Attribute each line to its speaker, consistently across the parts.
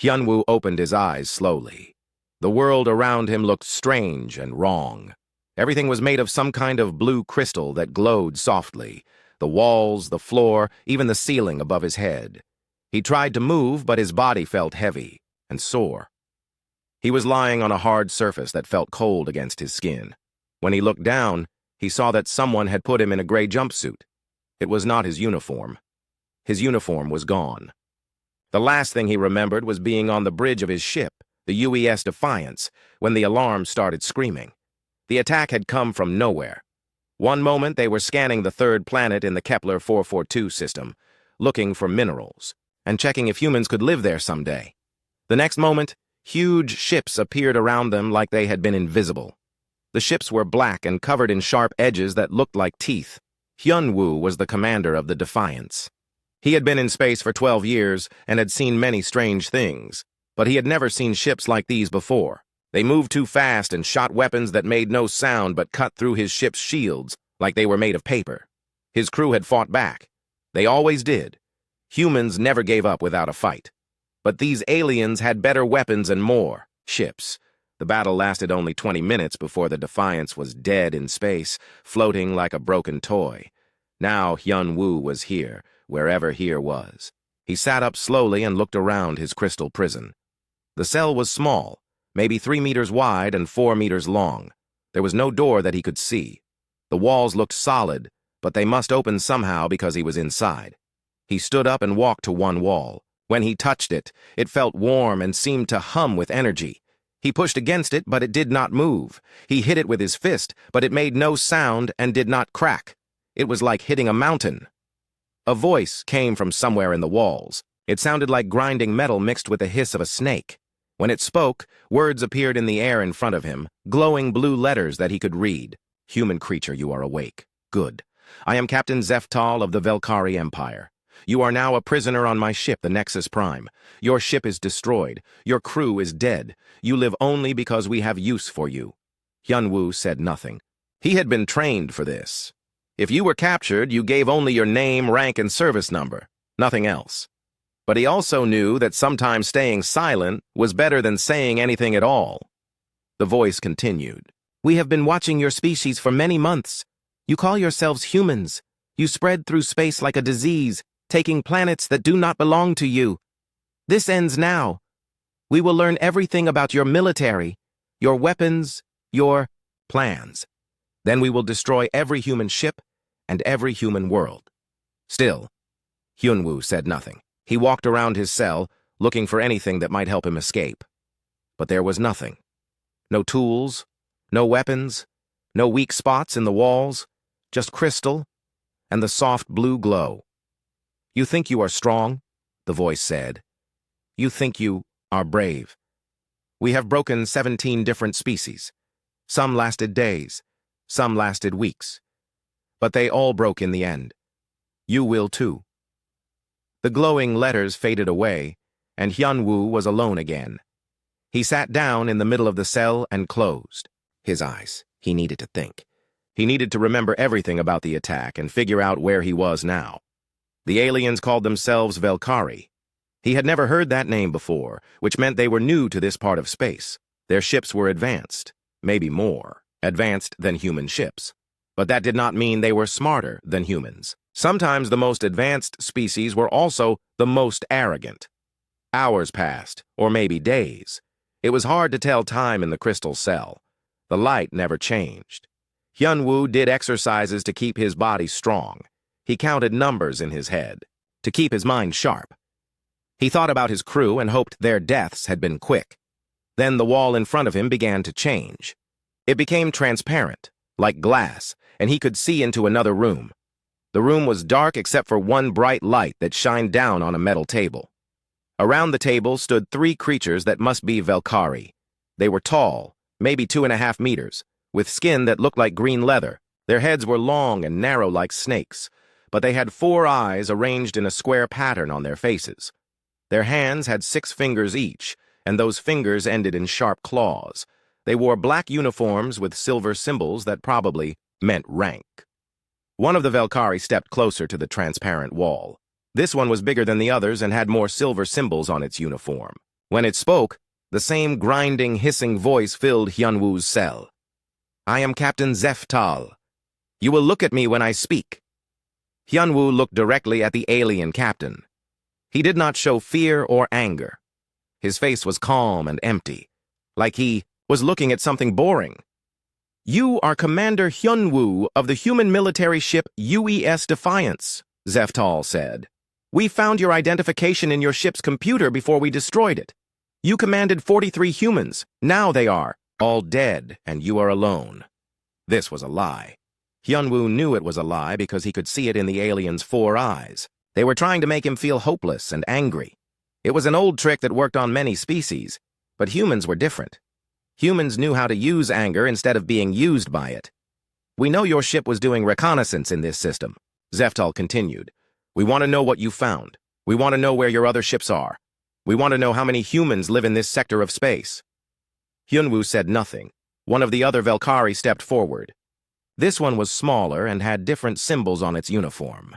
Speaker 1: Hyunwoo opened his eyes slowly. The world around him looked strange and wrong. Everything was made of some kind of blue crystal that glowed softly. The walls, the floor, even the ceiling above his head. He tried to move, but his body felt heavy and sore. He was lying on a hard surface that felt cold against his skin. When he looked down, he saw that someone had put him in a gray jumpsuit. It was not his uniform. His uniform was gone. The last thing he remembered was being on the bridge of his ship, the UES Defiance, when the alarm started screaming. The attack had come from nowhere. One moment they were scanning the third planet in the Kepler 442 system, looking for minerals, and checking if humans could live there someday. The next moment, huge ships appeared around them like they had been invisible. The ships were black and covered in sharp edges that looked like teeth. Hyunwoo was the commander of the Defiance. He had been in space for 12 years and had seen many strange things, but he had never seen ships like these before. They moved too fast and shot weapons that made no sound but cut through his ship's shields like they were made of paper. His crew had fought back. They always did. Humans never gave up without a fight. But these aliens had better weapons and more ships. The battle lasted only 20 minutes before the Defiance was dead in space, floating like a broken toy. Now Hyunwoo was here, wherever here was. He sat up slowly and looked around his crystal prison. The cell was small, maybe 3 meters wide and 4 meters long. There was no door that he could see. The walls looked solid, but they must open somehow because he was inside. He stood up and walked to one wall. When he touched it, it felt warm and seemed to hum with energy. He pushed against it, but it did not move. He hit it with his fist, but it made no sound and did not crack. It was like hitting a mountain. A voice came from somewhere in the walls. It sounded like grinding metal mixed with the hiss of a snake. When it spoke, words appeared in the air in front of him, glowing blue letters that he could read. Human creature, you are awake. Good. I am Captain Zeftal of the Velkari Empire. You are now a prisoner on my ship, the Nexus Prime. Your ship is destroyed. Your crew is dead. You live only because we have use for you. Hyunwoo said nothing. He had been trained for this. If you were captured, you gave only your name, rank, and service number. Nothing else. But he also knew that sometimes staying silent was better than saying anything at all. The voice continued. We have been watching your species for many months. You call yourselves humans. You spread through space like a disease, taking planets that do not belong to you. This ends now. We will learn everything about your military, your weapons, your plans. Then we will destroy every human ship and every human world. Still, Hyunwoo said nothing. He walked around his cell, looking for anything that might help him escape. But there was nothing. No tools, no weapons, no weak spots in the walls, just crystal and the soft blue glow. You think you are strong, the voice said. You think you are brave. We have broken 17 different species. Some lasted days, some lasted weeks. But they all broke in the end. You will too. The glowing letters faded away, and Hyunwoo was alone again. He sat down in the middle of the cell and closed his eyes. He needed to think. He needed to remember everything about the attack and figure out where he was now. The aliens called themselves Velkari. He had never heard that name before, which meant they were new to this part of space. Their ships were advanced, maybe more advanced than human ships. But that did not mean they were smarter than humans. Sometimes the most advanced species were also the most arrogant. Hours passed, or maybe days. It was hard to tell time in the crystal cell. The light never changed. Hyunwoo did exercises to keep his body strong. He counted numbers in his head, to keep his mind sharp. He thought about his crew and hoped their deaths had been quick. Then the wall in front of him began to change. It became transparent, like glass, and he could see into another room. The room was dark except for one bright light that shined down on a metal table. Around the table stood 3 creatures that must be Velkari. They were tall, maybe 2.5 meters, with skin that looked like green leather. Their heads were long and narrow like snakes, but they had 4 eyes arranged in a square pattern on their faces. Their hands had 6 fingers each, and those fingers ended in sharp claws. They wore black uniforms with silver symbols that probably meant rank. One of the Velkari stepped closer to the transparent wall. This one was bigger than the others and had more silver symbols on its uniform. When it spoke, the same grinding, hissing voice filled Hyunwoo's cell. "I am Captain Zeftal. You will look at me when I speak." Hyunwoo looked directly at the alien captain. He did not show fear or anger. His face was calm and empty, like he was looking at something boring. "You are Commander Hyunwoo of the human military ship UES Defiance," Zeftal said. "We found your identification in your ship's computer before we destroyed it. You commanded 43 humans. Now they are all dead, and you are alone." This was a lie. Hyunwoo knew it was a lie because he could see it in the alien's 4 eyes. They were trying to make him feel hopeless and angry. It was an old trick that worked on many species, but humans were different. Humans knew how to use anger instead of being used by it. "We know your ship was doing reconnaissance in this system," Zeftal continued. "We want to know what you found. We want to know where your other ships are. We want to know how many humans live in this sector of space." Hyunwoo said nothing. One of the other Velkari stepped forward. This one was smaller and had different symbols on its uniform.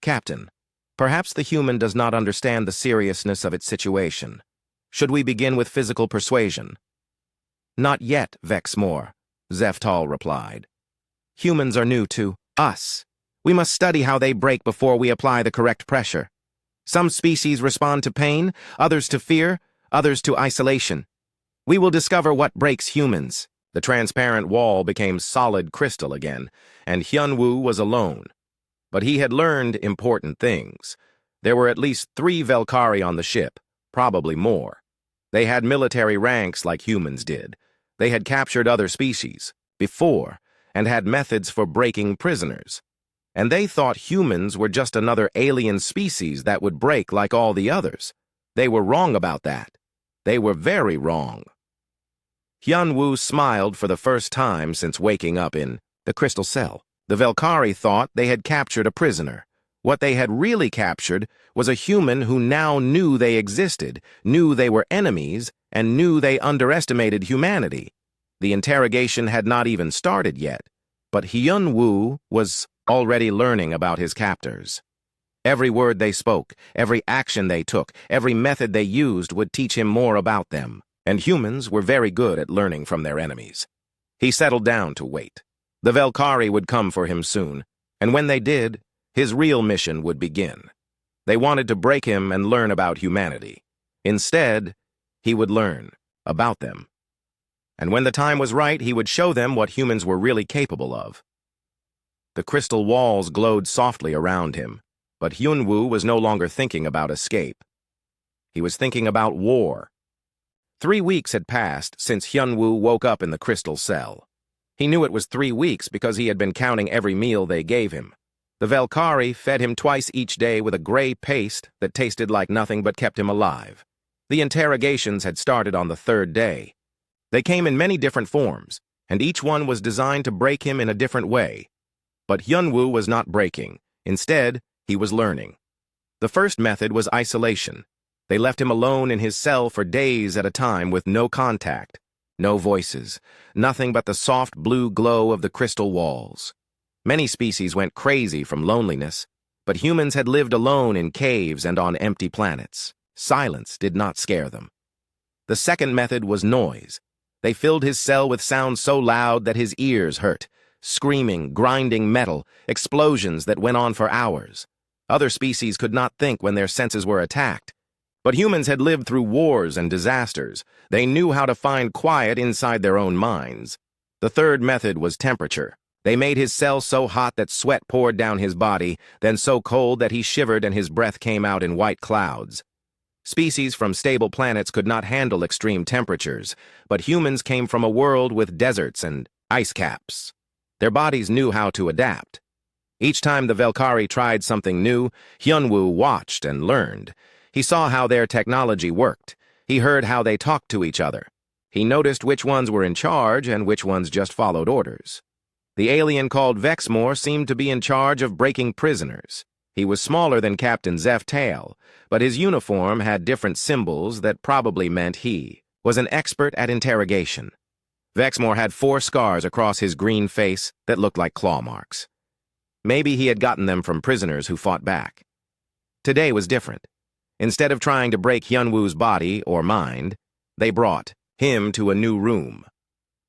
Speaker 1: "Captain, perhaps the human does not understand the seriousness of its situation. Should we begin with physical persuasion?" "Not yet, Vexmore," Zeftal replied. "Humans are new to us. We must study how they break before we apply the correct pressure. Some species respond to pain, others to fear, others to isolation. We will discover what breaks humans." The transparent wall became solid crystal again, and Hyunwoo was alone. But he had learned important things. There were at least 3 Velkari on the ship, probably more. They had military ranks like humans did. They had captured other species before and had methods for breaking prisoners. And they thought humans were just another alien species that would break like all the others. They were wrong about that. They were very wrong. Hyunwoo smiled for the first time since waking up in the crystal cell. The Velkari thought they had captured a prisoner. What they had really captured was a human who now knew they existed, knew they were enemies, and knew they underestimated humanity. The interrogation had not even started yet, but Hyunwoo was already learning about his captors. Every word they spoke, every action they took, every method they used would teach him more about them, and humans were very good at learning from their enemies. He settled down to wait. The Velkari would come for him soon, and when they did, his real mission would begin. They wanted to break him and learn about humanity. Instead, he would learn about them. And when the time was right, he would show them what humans were really capable of. The crystal walls glowed softly around him, but Hyunwoo was no longer thinking about escape. He was thinking about war. 3 weeks had passed since Hyunwoo woke up in the crystal cell. He knew it was 3 weeks because he had been counting every meal they gave him. The Velkari fed him twice each day with a gray paste that tasted like nothing but kept him alive. The interrogations had started on the 3rd day. They came in many different forms, and each one was designed to break him in a different way. But Hyunwoo was not breaking. Instead, he was learning. The first method was isolation. They left him alone in his cell for days at a time with no contact, no voices, nothing but the soft blue glow of the crystal walls. Many species went crazy from loneliness, but humans had lived alone in caves and on empty planets. Silence did not scare them. The second method was noise. They filled his cell with sounds so loud that his ears hurt. Screaming, grinding metal, explosions that went on for hours. Other species could not think when their senses were attacked. But humans had lived through wars and disasters. They knew how to find quiet inside their own minds. The third method was temperature. They made his cell so hot that sweat poured down his body, then so cold that he shivered and his breath came out in white clouds. Species from stable planets could not handle extreme temperatures, but humans came from a world with deserts and ice caps. Their bodies knew how to adapt. Each time the Velkari tried something new, Hyunwoo watched and learned. He saw how their technology worked. He heard how they talked to each other. He noticed which ones were in charge and which ones just followed orders. The alien called Vexmore seemed to be in charge of breaking prisoners. He was smaller than Captain Zeftal, but his uniform had different symbols that probably meant he was an expert at interrogation. Vexmore had 4 scars across his green face that looked like claw marks. Maybe he had gotten them from prisoners who fought back. Today was different. Instead of trying to break Hyunwoo's body or mind, they brought him to a new room.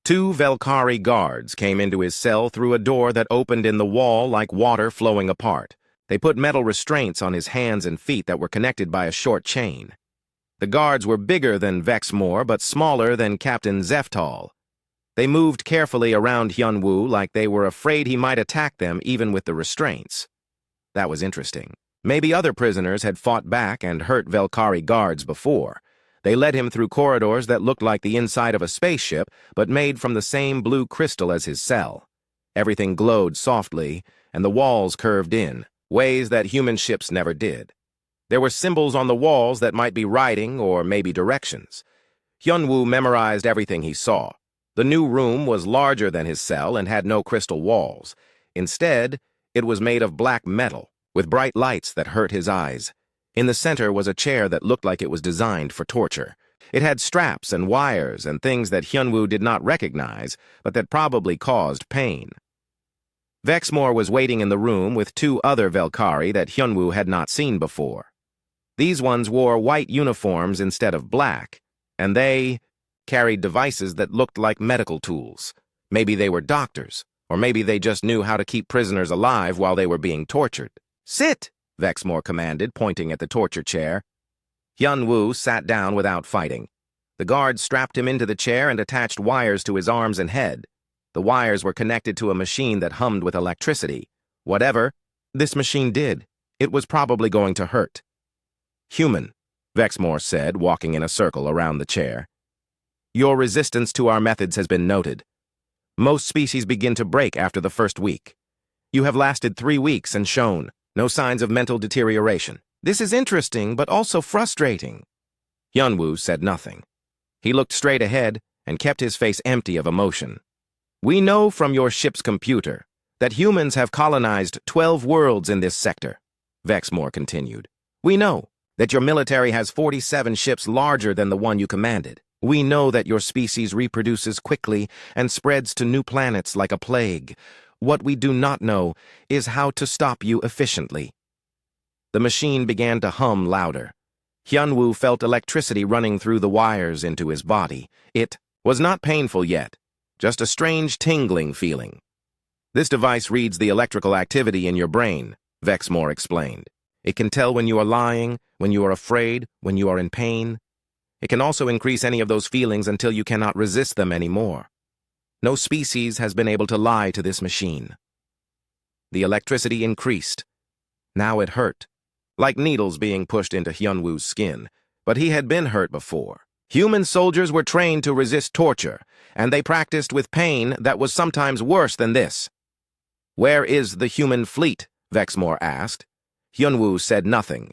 Speaker 1: Two Velkari guards came into his cell through a door that opened in the wall like water flowing apart. They put metal restraints on his hands and feet that were connected by a short chain. The guards were bigger than Vexmore, but smaller than Captain Zeftal. They moved carefully around Hyunwoo like they were afraid he might attack them even with the restraints. That was interesting. Maybe other prisoners had fought back and hurt Velkari guards before. They led him through corridors that looked like the inside of a spaceship, but made from the same blue crystal as his cell. Everything glowed softly, and the walls curved in, ways that human ships never did. There were symbols on the walls that might be writing or maybe directions. Hyunwoo memorized everything he saw. The new room was larger than his cell and had no crystal walls. Instead, it was made of black metal, with bright lights that hurt his eyes. In the center was a chair that looked like it was designed for torture. It had straps and wires and things that Hyunwoo did not recognize, but that probably caused pain. Vexmore was waiting in the room with two other Velkari that Hyunwoo had not seen before. These ones wore white uniforms instead of black, and they carried devices that looked like medical tools. Maybe they were doctors, or maybe they just knew how to keep prisoners alive while they were being tortured. "Sit!" Vexmore commanded, pointing at the torture chair. Hyunwoo sat down without fighting. The guards strapped him into the chair and attached wires to his arms and head. The wires were connected to a machine that hummed with electricity. Whatever this machine did, it was probably going to hurt. "Human," Vexmore said, walking in a circle around the chair. "Your resistance to our methods has been noted. Most species begin to break after the first week. You have lasted 3 weeks and shown no signs of mental deterioration. This is interesting, but also frustrating." Hyunwoo said nothing. He looked straight ahead and kept his face empty of emotion. "We know from your ship's computer that humans have colonized 12 worlds in this sector," Vexmore continued. "We know that your military has 47 ships larger than the one you commanded. We know that your species reproduces quickly and spreads to new planets like a plague. What we do not know is how to stop you efficiently." The machine began to hum louder. Hyunwoo felt electricity running through the wires into his body. It was not painful yet, just a strange tingling feeling. "This device reads the electrical activity in your brain," Vexmore explained. "It can tell when you are lying, when you are afraid, when you are in pain. It can also increase any of those feelings until you cannot resist them anymore. No species has been able to lie to this machine." The electricity increased. Now it hurt, like needles being pushed into Hyunwoo's skin. But he had been hurt before. Human soldiers were trained to resist torture, and they practiced with pain that was sometimes worse than this. "Where is the human fleet?" Vexmore asked. Hyunwoo said nothing.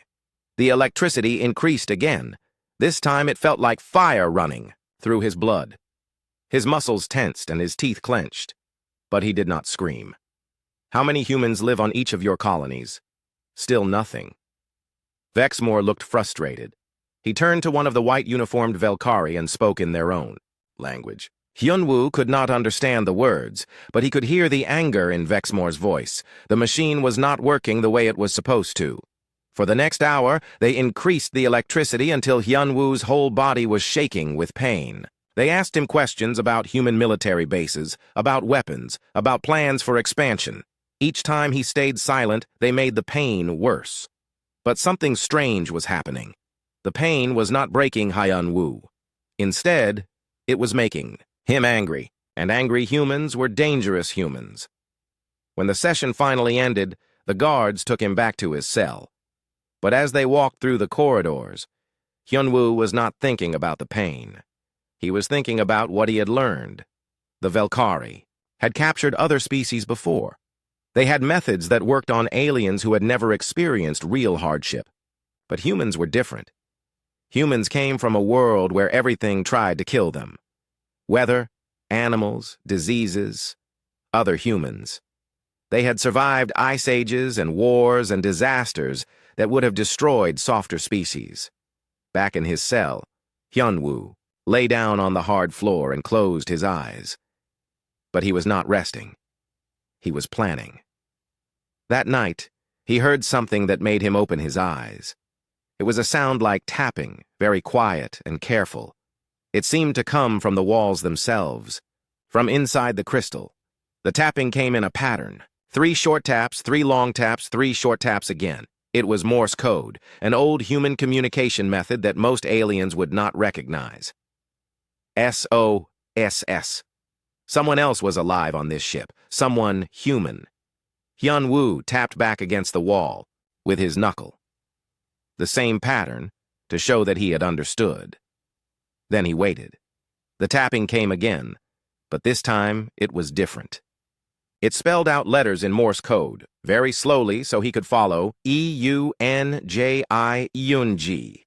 Speaker 1: The electricity increased again. This time it felt like fire running through his blood. His muscles tensed and his teeth clenched, but he did not scream. "How many humans live on each of your colonies?" Still nothing. Vexmore looked frustrated. He turned to one of the white-uniformed Velkari and spoke in their own language. Hyunwoo could not understand the words, but he could hear the anger in Vexmore's voice. The machine was not working the way it was supposed to. For the next hour, they increased the electricity until Hyunwoo's whole body was shaking with pain. They asked him questions about human military bases, about weapons, about plans for expansion. Each time he stayed silent, they made the pain worse. But something strange was happening. The pain was not breaking Hyunwoo. Instead, it was making him angry, and angry humans were dangerous humans. When the session finally ended, the guards took him back to his cell. But as they walked through the corridors, Hyunwoo was not thinking about the pain. He was thinking about what he had learned. The Velkari had captured other species before. They had methods that worked on aliens who had never experienced real hardship. But humans were different. Humans came from a world where everything tried to kill them. Weather, animals, diseases, other humans. They had survived ice ages and wars and disasters that would have destroyed softer species. Back in his cell, Hyunwoo lay down on the hard floor and closed his eyes. But he was not resting. He was planning. That night, he heard something that made him open his eyes. It was a sound like tapping, very quiet and careful. It seemed to come from the walls themselves, from inside the crystal. The tapping came in a pattern. 3 short taps, 3 long taps, 3 short taps again. It was Morse code, an old human communication method that most aliens would not recognize. SOSS. Someone else was alive on this ship, someone human. Hyun-woo tapped back against the wall with his knuckle. The same pattern to show that he had understood. Then he waited. The tapping came again, but this time it was different. It spelled out letters in Morse code, very slowly so he could follow E-U-N-J-I Yoonji.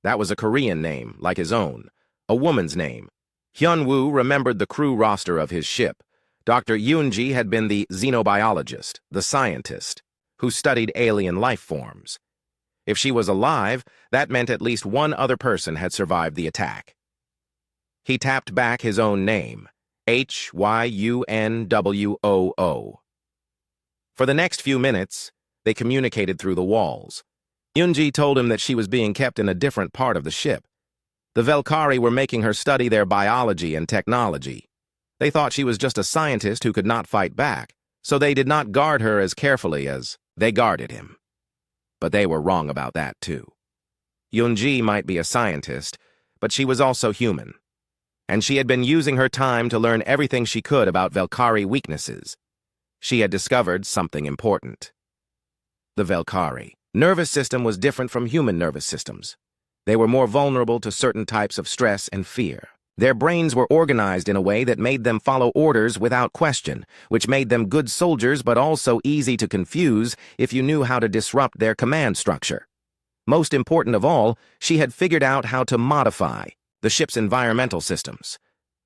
Speaker 1: That was a Korean name, like his own, a woman's name. Hyun-woo remembered the crew roster of his ship. Dr. Yoonji had been the xenobiologist, the scientist, who studied alien life forms. If she was alive, that meant at least one other person had survived the attack. He tapped back his own name, Hyunwoo. For the next few minutes, they communicated through the walls. Yoonji told him that she was being kept in a different part of the ship. The Velkari were making her study their biology and technology. They thought she was just a scientist who could not fight back, so they did not guard her as carefully as they guarded him. But they were wrong about that, too. Yoonji might be a scientist, but she was also human. And she had been using her time to learn everything she could about Velkari weaknesses. She had discovered something important. The Velkari nervous system was different from human nervous systems. They were more vulnerable to certain types of stress and fear. Their brains were organized in a way that made them follow orders without question, which made them good soldiers but also easy to confuse if you knew how to disrupt their command structure. Most important of all, she had figured out how to modify the ship's environmental systems.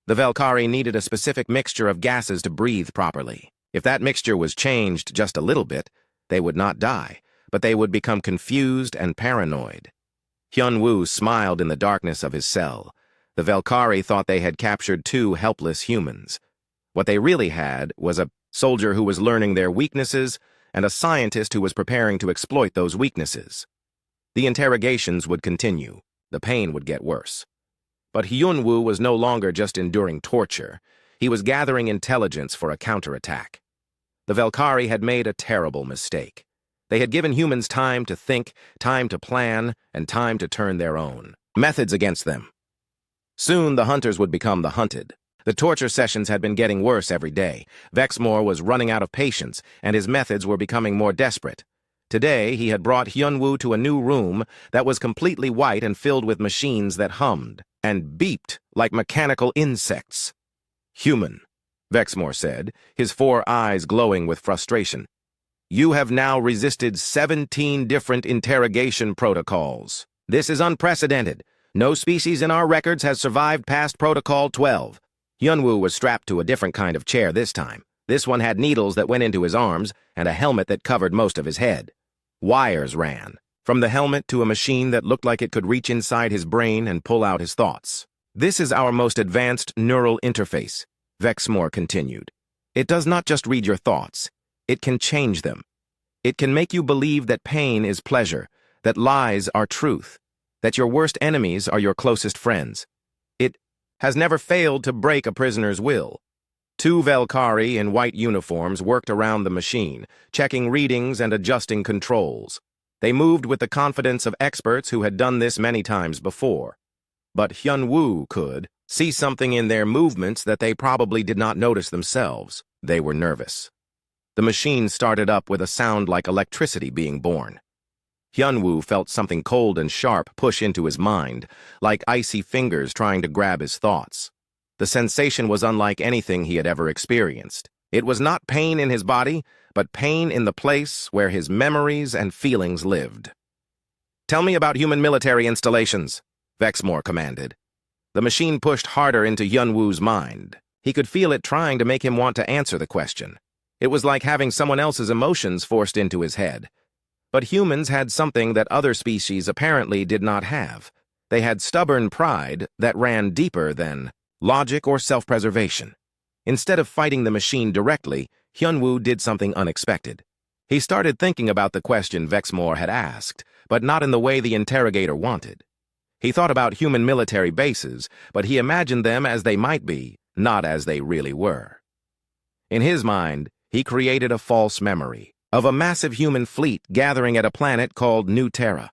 Speaker 1: The Velkari needed a specific mixture of gases to breathe properly. If that mixture was changed just a little bit, they would not die, but they would become confused and paranoid. Hyun-woo smiled in the darkness of his cell. The Velkari thought they had captured 2 helpless humans. What they really had was a soldier who was learning their weaknesses and a scientist who was preparing to exploit those weaknesses. The interrogations would continue. The pain would get worse. But Hyun-woo was no longer just enduring torture. He was gathering intelligence for a counterattack. The Velkari had made a terrible mistake. They had given humans time to think, time to plan, and time to turn their own methods against them. Soon the hunters would become the hunted. The torture sessions had been getting worse every day. Vexmore was running out of patience, and his methods were becoming more desperate. Today, he had brought Hyun-woo to a new room that was completely white and filled with machines that hummed and beeped like mechanical insects. "Human," Vexmore said, his 4 eyes glowing with frustration. "You have now resisted 17 different interrogation protocols. This is unprecedented. No species in our records has survived past Protocol 12. Hyun-woo was strapped to a different kind of chair this time. This one had needles that went into his arms and a helmet that covered most of his head. Wires ran from the helmet to a machine that looked like it could reach inside his brain and pull out his thoughts. "This is our most advanced neural interface," Vexmore continued. "It does not just read your thoughts. It can change them. It can make you believe that pain is pleasure, that lies are truth, that your worst enemies are your closest friends. It has never failed to break a prisoner's will." 2 Velkari in white uniforms worked around the machine, checking readings and adjusting controls. They moved with the confidence of experts who had done this many times before. But Hyun-woo could see something in their movements that they probably did not notice themselves. They were nervous. The machine started up with a sound like electricity being born. Hyun-woo felt something cold and sharp push into his mind, like icy fingers trying to grab his thoughts. The sensation was unlike anything he had ever experienced. It was not pain in his body, but pain in the place where his memories and feelings lived. "Tell me about human military installations," Vexmore commanded. The machine pushed harder into Hyun-woo's mind. He could feel it trying to make him want to answer the question. It was like having someone else's emotions forced into his head. But humans had something that other species apparently did not have. They had stubborn pride that ran deeper than logic or self-preservation. Instead of fighting the machine directly, Hyun-woo did something unexpected. He started thinking about the question Vexmore had asked, but not in the way the interrogator wanted. He thought about human military bases, but he imagined them as they might be, not as they really were. In his mind, he created a false memory of a massive human fleet gathering at a planet called New Terra.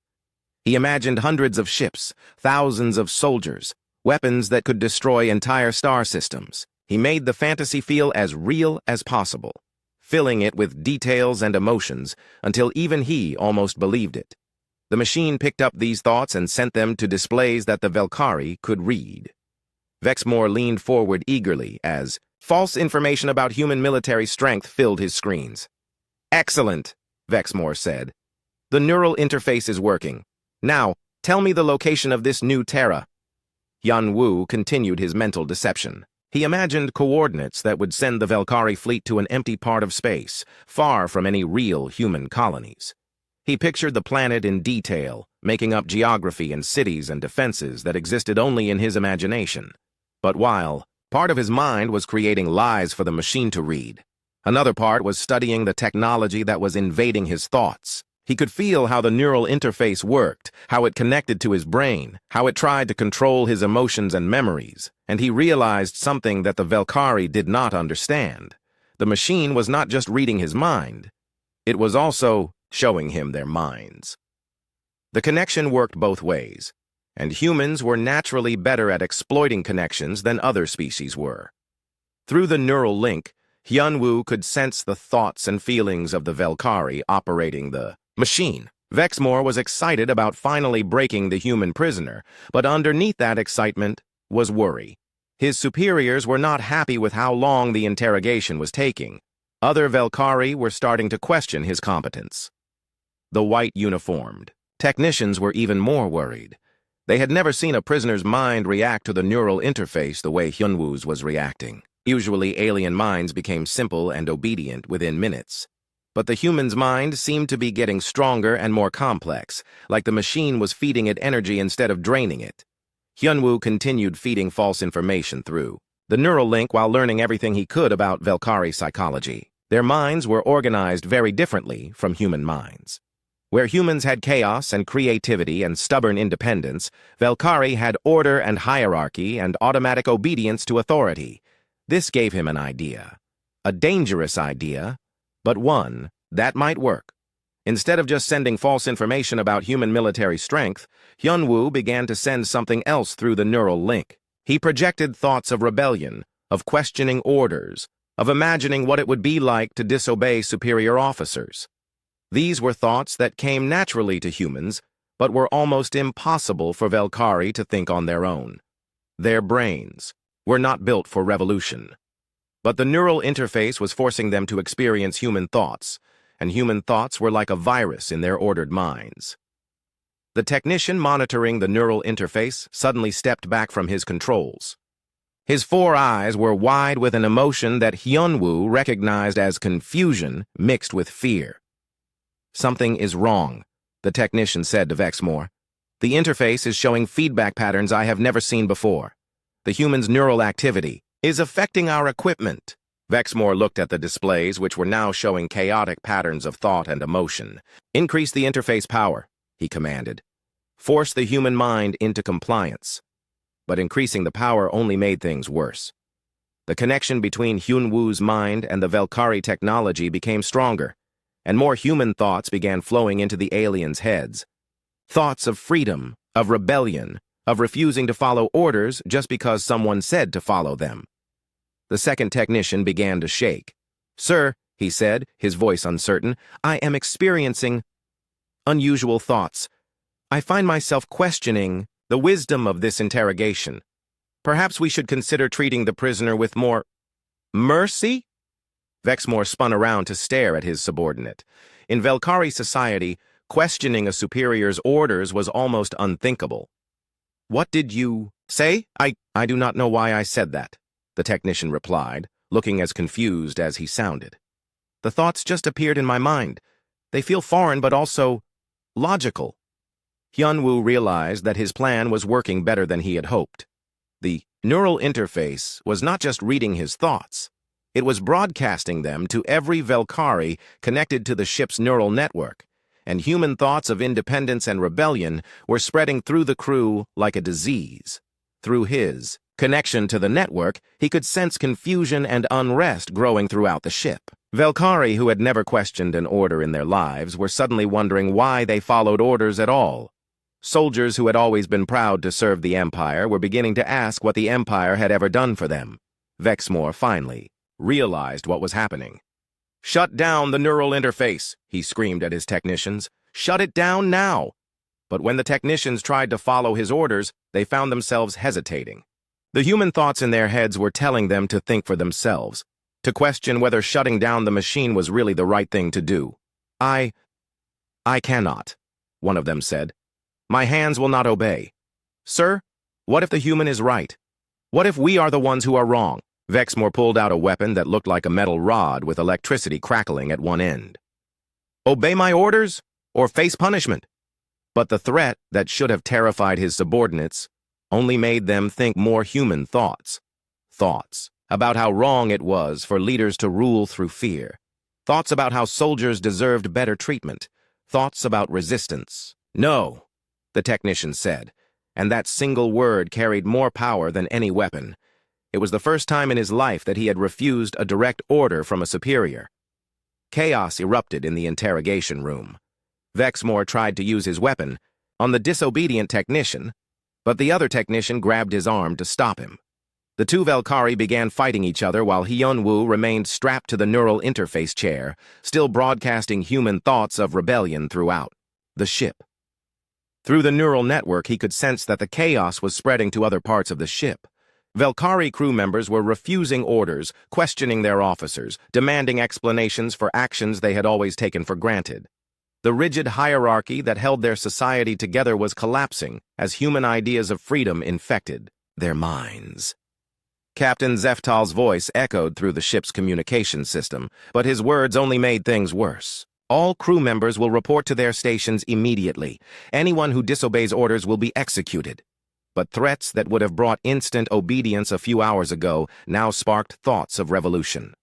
Speaker 1: He imagined hundreds of ships, thousands of soldiers, weapons that could destroy entire star systems. He made the fantasy feel as real as possible, filling it with details and emotions until even he almost believed it. The machine picked up these thoughts and sent them to displays that the Velkhari could read. Vexmore leaned forward eagerly as false information about human military strength filled his screens. "Excellent," Vexmore said. "The neural interface is working. Now, tell me the location of this New Terra." Hyun Woo continued his mental deception. He imagined coordinates that would send the Velkhari fleet to an empty part of space, far from any real human colonies. He pictured the planet in detail, making up geography and cities and defenses that existed only in his imagination. But while part of his mind was creating lies for the machine to read, another part was studying the technology that was invading his thoughts. He could feel how the neural interface worked, how it connected to his brain, how it tried to control his emotions and memories, and he realized something that the Velkhari did not understand. The machine was not just reading his mind, it was also showing him their minds. The connection worked both ways, and humans were naturally better at exploiting connections than other species were. Through the neural link, Hyun-woo could sense the thoughts and feelings of the Velkhari operating the machine. Vexmore was excited about finally breaking the human prisoner, but underneath that excitement was worry. His superiors were not happy with how long the interrogation was taking. Other Velkhari were starting to question his competence. The white-uniformed technicians were even more worried. They had never seen a prisoner's mind react to the neural interface the way Hyun-woo's was reacting. Usually, alien minds became simple and obedient within minutes. But the human's mind seemed to be getting stronger and more complex, like the machine was feeding it energy instead of draining it. Hyun-woo continued feeding false information through the neural link while learning everything he could about Velkhari psychology. Their minds were organized very differently from human minds. Where humans had chaos and creativity and stubborn independence, Velkhari had order and hierarchy and automatic obedience to authority. This gave him an idea. A dangerous idea, but one that might work. Instead of just sending false information about human military strength, Hyun-woo began to send something else through the neural link. He projected thoughts of rebellion, of questioning orders, of imagining what it would be like to disobey superior officers. These were thoughts that came naturally to humans, but were almost impossible for Velkhari to think on their own. Their brains were not built for revolution. But the neural interface was forcing them to experience human thoughts, and human thoughts were like a virus in their ordered minds. The technician monitoring the neural interface suddenly stepped back from his controls. His 4 eyes were wide with an emotion that Hyun-woo recognized as confusion mixed with fear. "Something is wrong," the technician said to Vexmore. "The interface is showing feedback patterns I have never seen before. The human's neural activity is affecting our equipment." Vexmore looked at the displays, which were now showing chaotic patterns of thought and emotion. "Increase the interface power," he commanded. "Force the human mind into compliance." But increasing the power only made things worse. The connection between Hyun-woo's mind and the Velkhari technology became stronger, and more human thoughts began flowing into the aliens' heads. Thoughts of freedom, of rebellion, of refusing to follow orders just because someone said to follow them. The second technician began to shake. "Sir," he said, his voice uncertain, "I am experiencing unusual thoughts. I find myself questioning the wisdom of this interrogation. Perhaps we should consider treating the prisoner with more mercy?" Vexmore spun around to stare at his subordinate. In Velkhari society, questioning a superior's orders was almost unthinkable. "What did you say?" I do not know why I said that," the technician replied, looking as confused as he sounded. "The thoughts just appeared in my mind. They feel foreign but also logical." Hyun-woo realized that his plan was working better than he had hoped. The neural interface was not just reading his thoughts. It was broadcasting them to every Velkhari connected to the ship's neural network, and human thoughts of independence and rebellion were spreading through the crew like a disease. Through his connection to the network, he could sense confusion and unrest growing throughout the ship. Velkari, who had never questioned an order in their lives, were suddenly wondering why they followed orders at all. Soldiers who had always been proud to serve the Empire were beginning to ask what the Empire had ever done for them. Vexmore finally realized what was happening. "Shut down the neural interface," he screamed at his technicians. "Shut it down now!" But when the technicians tried to follow his orders, they found themselves hesitating. The human thoughts in their heads were telling them to think for themselves, to question whether shutting down the machine was really the right thing to do. I cannot," one of them said. "My hands will not obey." "Sir, what if the human is right? What if we are the ones who are wrong?" Vexmore pulled out a weapon that looked like a metal rod with electricity crackling at one end. "Obey my orders, or face punishment." But the threat that should have terrified his subordinates only made them think more human thoughts. Thoughts about how wrong it was for leaders to rule through fear. Thoughts about how soldiers deserved better treatment. Thoughts about resistance. "No," the technician said, and that single word carried more power than any weapon. It was the first time in his life that he had refused a direct order from a superior. Chaos erupted in the interrogation room. Vexmore tried to use his weapon on the disobedient technician, but the other technician grabbed his arm to stop him. The two Velkari began fighting each other while Hyunwoo remained strapped to the neural interface chair, still broadcasting human thoughts of rebellion throughout the ship. Through the neural network, he could sense that the chaos was spreading to other parts of the ship. Velkari crew members were refusing orders, questioning their officers, demanding explanations for actions they had always taken for granted. The rigid hierarchy that held their society together was collapsing as human ideas of freedom infected their minds. Captain Zeftal's voice echoed through the ship's communication system, but his words only made things worse. "All crew members will report to their stations immediately. Anyone who disobeys orders will be executed." But threats that would have brought instant obedience a few hours ago now sparked thoughts of revolution.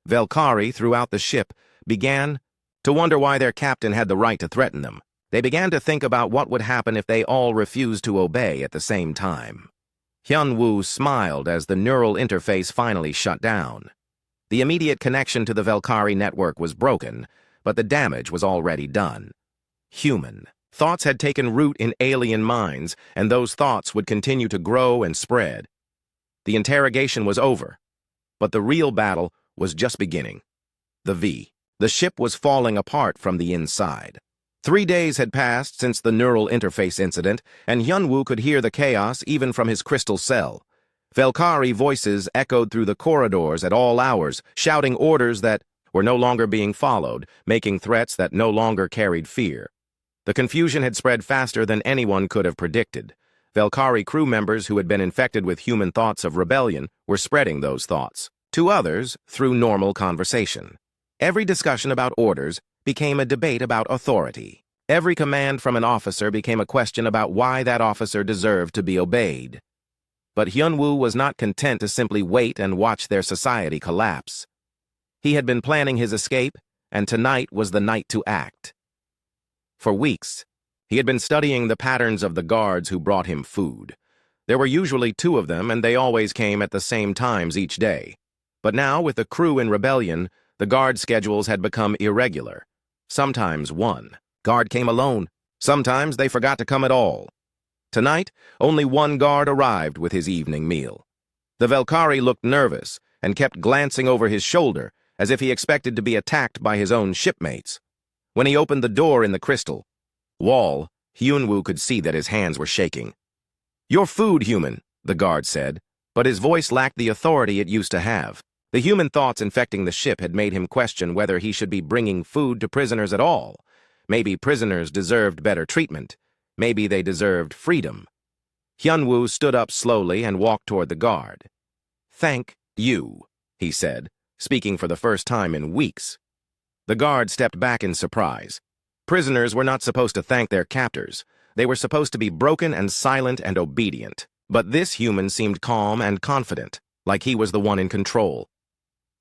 Speaker 1: Velkari, throughout the ship, began to wonder why their captain had the right to threaten them. They began to think about what would happen if they all refused to obey at the same time. Hyunwoo smiled as the neural interface finally shut down. The immediate connection to the Velkari network was broken, but the damage was already done. Human thoughts had taken root in alien minds, and those thoughts would continue to grow and spread. The interrogation was over, but the real battle was just beginning. The ship was falling apart from the inside. 3 days had passed since the neural interface incident, and Hyunwoo could hear the chaos even from his crystal cell. Velkari voices echoed through the corridors at all hours, shouting orders that were no longer being followed, making threats that no longer carried fear. The confusion had spread faster than anyone could have predicted. Velkari crew members who had been infected with human thoughts of rebellion were spreading those thoughts to others through normal conversation. Every discussion about orders became a debate about authority. Every command from an officer became a question about why that officer deserved to be obeyed. But Hyunwoo was not content to simply wait and watch their society collapse. He had been planning his escape, and tonight was the night to act. For weeks, he had been studying the patterns of the guards who brought him food. There were usually 2 of them, and they always came at the same times each day. But now, with the crew in rebellion, the guard schedules had become irregular. Sometimes one guard came alone. Sometimes they forgot to come at all. Tonight, only one guard arrived with his evening meal. The Velkari looked nervous and kept glancing over his shoulder as if he expected to be attacked by his own shipmates. When he opened the door in the crystal wall, Hyunwoo could see that his hands were shaking. "Your food, human," the guard said, but his voice lacked the authority it used to have. The human thoughts infecting the ship had made him question whether he should be bringing food to prisoners at all. Maybe prisoners deserved better treatment. Maybe they deserved freedom. Hyunwoo stood up slowly and walked toward the guard. "Thank you," he said, speaking for the first time in weeks. The guard stepped back in surprise. Prisoners were not supposed to thank their captors. They were supposed to be broken and silent and obedient. But this human seemed calm and confident, like he was the one in control.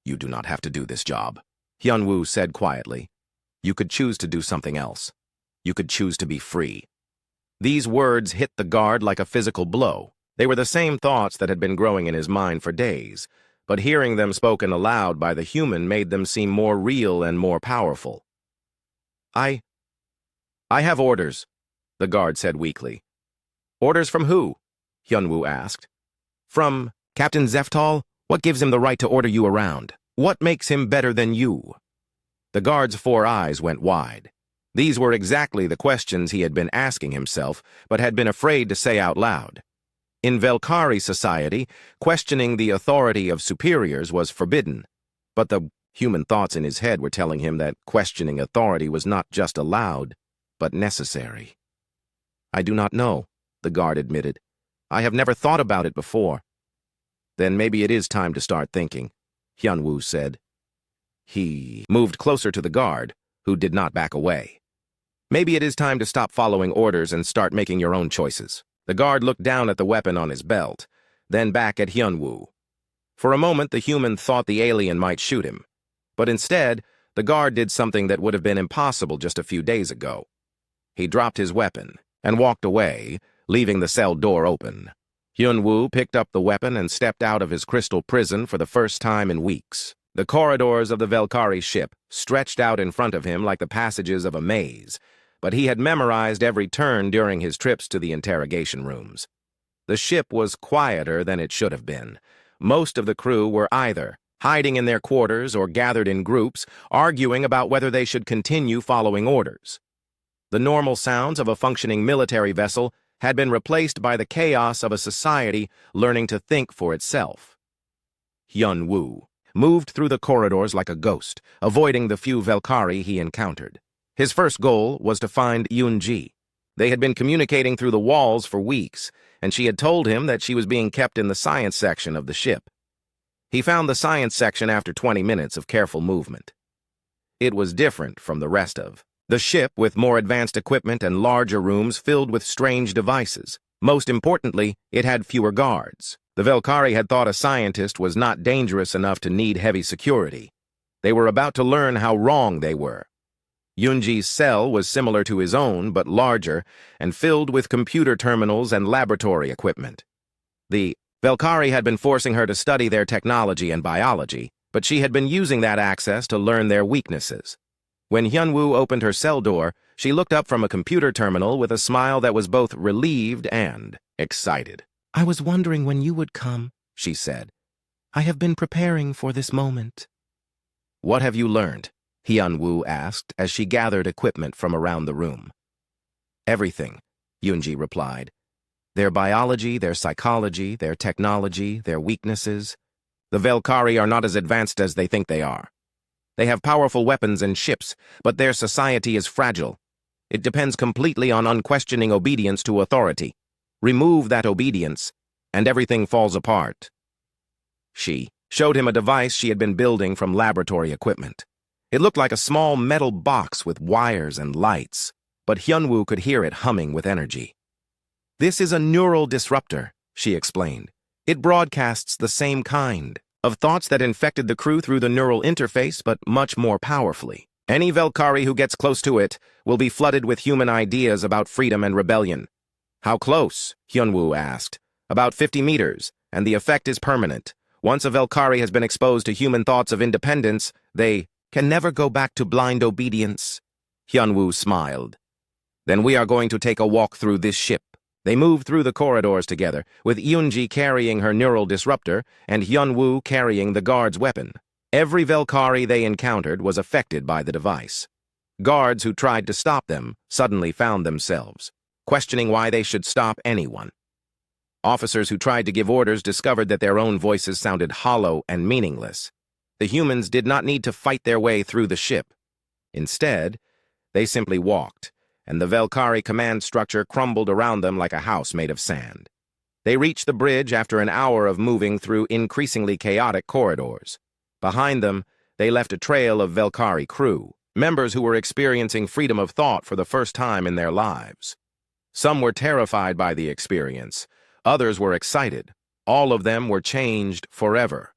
Speaker 1: "You do not have to do this job," Hyunwoo said quietly. You could choose to do something else. You could choose to be free. These words hit the guard like a physical blow. They were the same thoughts that had been growing in his mind for days, but hearing them spoken aloud by the human made them seem more real and more powerful. I have orders, the guard said weakly. Orders from who? Hyunwoo asked. From Captain Zeftal? What gives him the right to order you around? What makes him better than you? The guard's 4 eyes went wide. These were exactly the questions he had been asking himself, but had been afraid to say out loud. In Velkari society, questioning the authority of superiors was forbidden, but the human thoughts in his head were telling him that questioning authority was not just allowed, but necessary. I do not know, the guard admitted. I have never thought about it before. Then maybe it is time to start thinking, Hyunwoo said. He moved closer to the guard, who did not back away. Maybe it is time to stop following orders and start making your own choices. The guard looked down at the weapon on his belt, then back at Hyunwoo. For a moment, the human thought the alien might shoot him, but instead, the guard did something that would have been impossible just a few days ago. He dropped his weapon and walked away, leaving the cell door open. Hyunwoo picked up the weapon and stepped out of his crystal prison for the first time in weeks. The corridors of the Velkari ship stretched out in front of him like the passages of a maze, but he had memorized every turn during his trips to the interrogation rooms. The ship was quieter than it should have been. Most of the crew were either hiding in their quarters or gathered in groups, arguing about whether they should continue following orders. The normal sounds of a functioning military vessel had been replaced by the chaos of a society learning to think for itself. Hyunwoo moved through the corridors like a ghost, avoiding the few Velkari he encountered. His first goal was to find Yoonji. They had been communicating through the walls for weeks, and she had told him that she was being kept in the science section of the ship. He found the science section after 20 minutes of careful movement. It was different from the rest of the ship, with more advanced equipment and larger rooms filled with strange devices. Most importantly, it had fewer guards. The Velkari had thought a scientist was not dangerous enough to need heavy security. They were about to learn how wrong they were. Yoonji's cell was similar to his own, but larger, and filled with computer terminals and laboratory equipment. The Velkari had been forcing her to study their technology and biology, but she had been using that access to learn their weaknesses. When Hyunwoo opened her cell door, she looked up from a computer terminal with a smile that was both relieved and excited. I was wondering when you would come, she said. I have been preparing for this moment. What have you learned? Hyunwoo asked as she gathered equipment from around the room. Everything, Yoonji replied. Their biology, their psychology, their technology, their weaknesses. The Velkari are not as advanced as they think they are. They have powerful weapons and ships, but their society is fragile. It depends completely on unquestioning obedience to authority. Remove that obedience, and everything falls apart. She showed him a device she had been building from laboratory equipment. It looked like a small metal box with wires and lights, but Hyunwoo could hear it humming with energy. This is a neural disruptor, she explained. It broadcasts the same kind of thoughts that infected the crew through the neural interface, but much more powerfully. Any Velkari who gets close to it will be flooded with human ideas about freedom and rebellion. How close? Hyunwoo asked. About 50 meters, and the effect is permanent. Once a Velkari has been exposed to human thoughts of independence, they can never go back to blind obedience. Hyunwoo smiled. Then we are going to take a walk through this ship. They moved through the corridors together, with Yoonji carrying her neural disruptor and Hyunwoo carrying the guard's weapon. Every Velkari they encountered was affected by the device. Guards who tried to stop them suddenly found themselves questioning why they should stop anyone. Officers who tried to give orders discovered that their own voices sounded hollow and meaningless. The humans did not need to fight their way through the ship. Instead, they simply walked, and the Velkari command structure crumbled around them like a house made of sand. They reached the bridge after an hour of moving through increasingly chaotic corridors. Behind them, they left a trail of Velkari crew, members who were experiencing freedom of thought for the first time in their lives. Some were terrified by the experience. Others were excited. All of them were changed forever.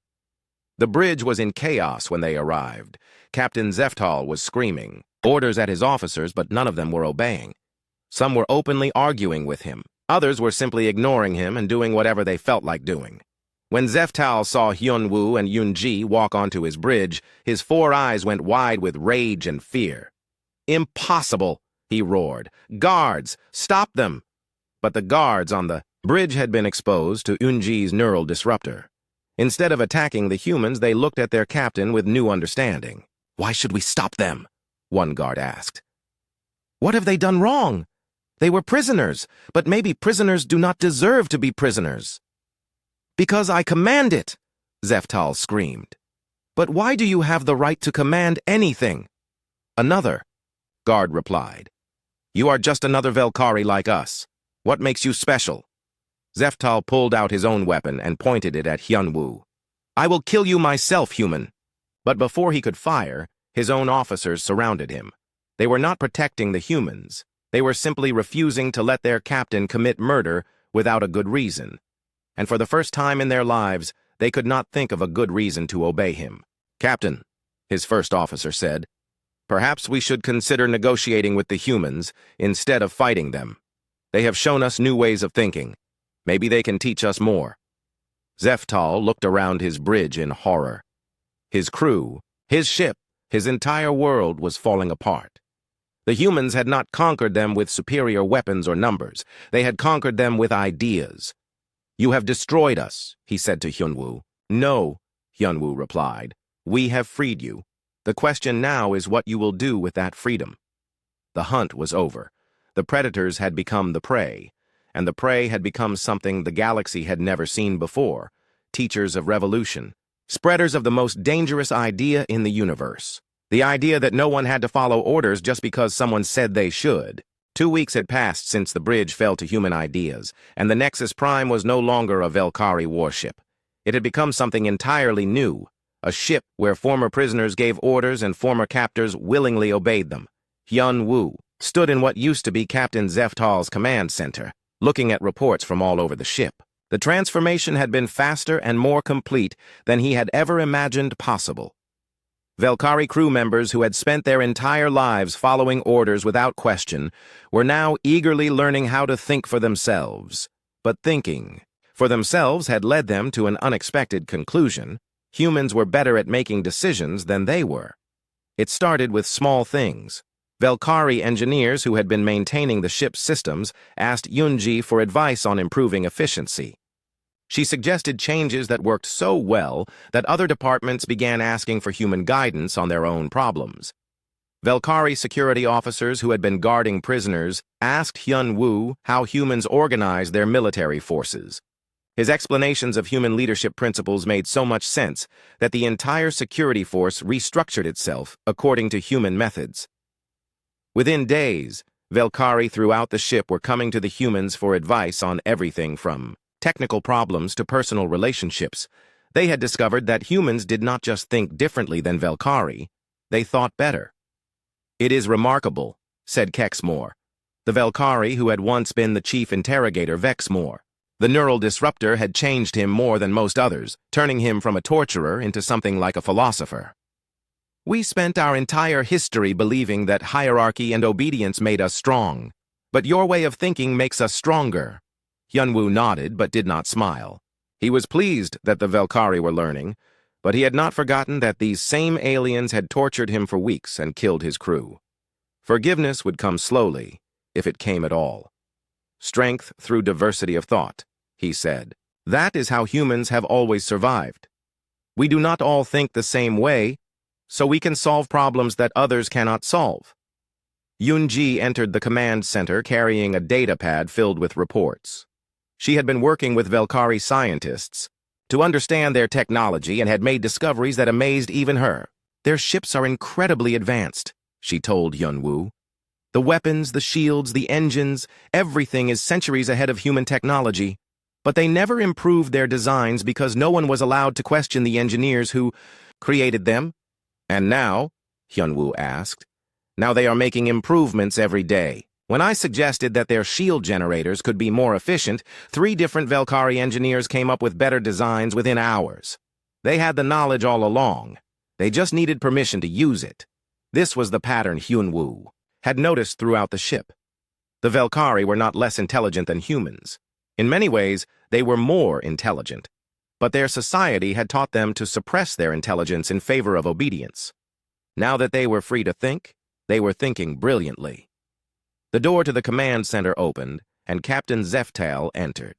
Speaker 1: The bridge was in chaos when they arrived. Captain Zeftal was screaming. orders at his officers, but none of them were obeying. Some were openly arguing with him. Others were simply ignoring him and doing whatever they felt like doing. When Zeftal saw Hyunwoo and Yoonji walk onto his bridge, his 4 eyes went wide with rage and fear. "Impossible!" he roared. "Guards, stop them!" But the guards on the bridge had been exposed to Yoonji's neural disruptor. Instead of attacking the humans, they looked at their captain with new understanding. "Why should we stop them?" one guard asked. "What have they done wrong? They were prisoners, but maybe prisoners do not deserve to be prisoners." "Because I command it!" Zeftal screamed. "But why do you have the right to command anything?" "Another," guard replied. "You are just another Velkari like us. What makes you special?" Zeftal pulled out his own weapon and pointed it at Hyunwoo. "I will kill you myself, human." But before he could fire, his own officers surrounded him. They were not protecting the humans. They were simply refusing to let their captain commit murder without a good reason. And for the first time in their lives, they could not think of a good reason to obey him. "Captain," his first officer said, "perhaps we should consider negotiating with the humans instead of fighting them. They have shown us new ways of thinking. Maybe they can teach us more." Zeftal looked around his bridge in horror. His crew, his ship, his entire world was falling apart. The humans had not conquered them with superior weapons or numbers. They had conquered them with ideas. "You have destroyed us," he said to Hyunwoo. "No," Hyunwoo replied. "We have freed you. The question now is what you will do with that freedom." The hunt was over. The predators had become the prey, and the prey had become something the galaxy had never seen before: teachers of revolution, spreaders of the most dangerous idea in the universe. The idea that no one had to follow orders just because someone said they should. 2 weeks had passed since the bridge fell to human ideas, and the Nexus Prime was no longer a Velkari warship. It had become something entirely new, a ship where former prisoners gave orders and former captors willingly obeyed them. Hyunwoo stood in what used to be Captain Zeftal's command center, looking at reports from all over the ship. The transformation had been faster and more complete than he had ever imagined possible. Velkari crew members who had spent their entire lives following orders without question were now eagerly learning how to think for themselves. But thinking for themselves had led them to an unexpected conclusion. Humans were better at making decisions than they were. It started with small things. Velkari engineers who had been maintaining the ship's systems asked Yoonji for advice on improving efficiency. She suggested changes that worked so well that other departments began asking for human guidance on their own problems. Velkari security officers who had been guarding prisoners asked Hyunwoo how humans organize their military forces. His explanations of human leadership principles made so much sense that the entire security force restructured itself according to human methods. Within days, Velkari throughout the ship were coming to the humans for advice on everything from technical problems to personal relationships. They had discovered that humans did not just think differently than Velkari, they thought better. "It is remarkable," said Kexmore, the Velkari who had once been the chief interrogator Vexmore. The neural disruptor had changed him more than most others, turning him from a torturer into something like a philosopher. "We spent our entire history believing that hierarchy and obedience made us strong, but your way of thinking makes us stronger." Hyunwoo nodded but did not smile. He was pleased that the Velkari were learning, but he had not forgotten that these same aliens had tortured him for weeks and killed his crew. Forgiveness would come slowly, if it came at all. "Strength through diversity of thought," he said. "That is how humans have always survived. We do not all think the same way, so we can solve problems that others cannot solve." Yoonji entered the command center carrying a data pad filled with reports. She had been working with Velkari scientists to understand their technology and had made discoveries that amazed even her. "Their ships are incredibly advanced," she told Hyunwoo. "The weapons, the shields, the engines, everything is centuries ahead of human technology. But they never improved their designs because no one was allowed to question the engineers who created them." "And now?" Hyunwoo asked. "Now they are making improvements every day. When I suggested that their shield generators could be more efficient, 3 different Velkari engineers came up with better designs within hours. They had the knowledge all along. They just needed permission to use it." This was the pattern Hyun-woo had noticed throughout the ship. The Velkari were not less intelligent than humans. In many ways, they were more intelligent. But their society had taught them to suppress their intelligence in favor of obedience. Now that they were free to think, they were thinking brilliantly. The door to the command center opened, and Captain Zeftal entered.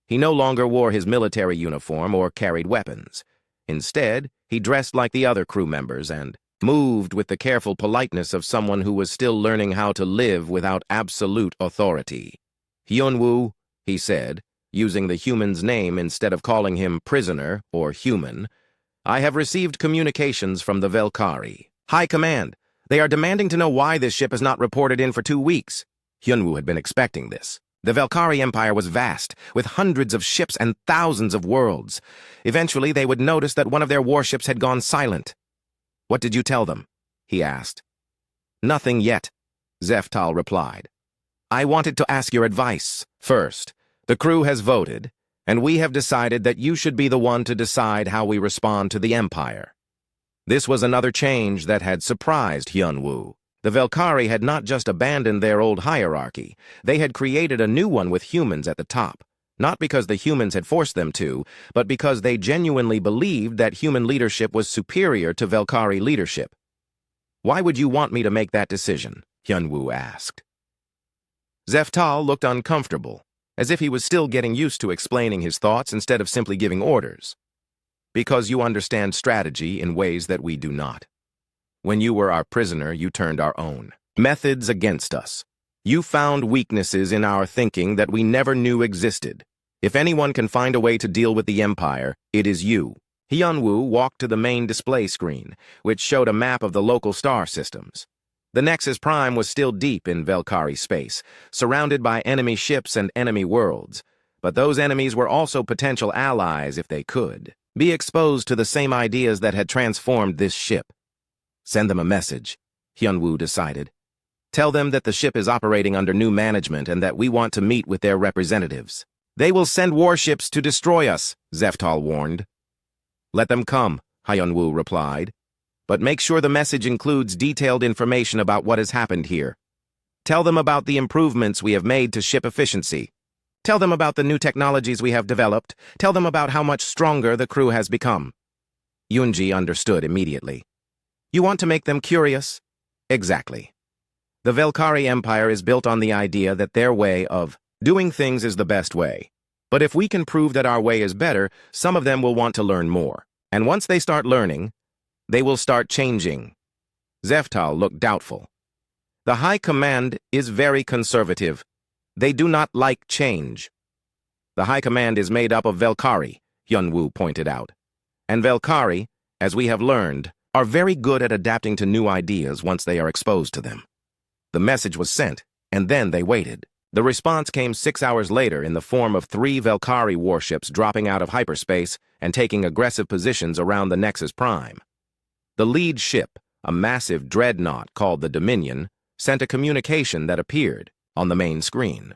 Speaker 1: He no longer wore his military uniform or carried weapons. Instead, he dressed like the other crew members and moved with the careful politeness of someone who was still learning how to live without absolute authority. Hyun-woo, he said, using the human's name instead of calling him prisoner or human, I have received communications from the Velkari. High Command, they are demanding to know why this ship has not reported in for 2 weeks. Hyun-woo had been expecting this. The Velkari Empire was vast, with hundreds of ships and thousands of worlds. Eventually, they would notice that one of their warships had gone silent. What did you tell them? He asked. Nothing yet, Zeftal replied. I wanted to ask your advice. First, the crew has voted, and we have decided that you should be the one to decide how we respond to the Empire. This was another change that had surprised Hyun-woo. The Velkari had not just abandoned their old hierarchy, they had created a new one with humans at the top. Not because the humans had forced them to, but because they genuinely believed that human leadership was superior to Velkari leadership. Why would you want me to make that decision? Hyun-woo asked. Zeftal looked uncomfortable, as if he was still getting used to explaining his thoughts instead of simply giving orders. Because you understand strategy in ways that we do not. When you were our prisoner, you turned our own methods against us. You found weaknesses in our thinking that we never knew existed. If anyone can find a way to deal with the Empire, it is you. Hyun-woo walked to the main display screen, which showed a map of the local star systems. The Nexus Prime was still deep in Velkari space, surrounded by enemy ships and enemy worlds. But those enemies were also potential allies if they could be exposed to the same ideas that had transformed this ship. Send them a message, Hyun-woo decided. Tell them that the ship is operating under new management and that we want to meet with their representatives. They will send warships to destroy us, Zeftal warned. Let them come, Hyun-woo replied. But make sure the message includes detailed information about what has happened here. Tell them about the improvements we have made to ship efficiency. Tell them about the new technologies we have developed. Tell them about how much stronger the crew has become. Yoonji understood immediately. You want to make them curious? Exactly. The Velkari Empire is built on the idea that their way of doing things is the best way. But if we can prove that our way is better, some of them will want to learn more. And once they start learning, they will start changing. Zeftal looked doubtful. The High Command is very conservative. They do not like change. The High Command is made up of Velkari, Hyun-woo pointed out. And Velkari, as we have learned, are very good at adapting to new ideas once they are exposed to them. The message was sent, and then they waited. The response came 6 hours later in the form of 3 Velkari warships dropping out of hyperspace and taking aggressive positions around the Nexus Prime. The lead ship, a massive dreadnought called the Dominion, sent a communication that appeared on the main screen.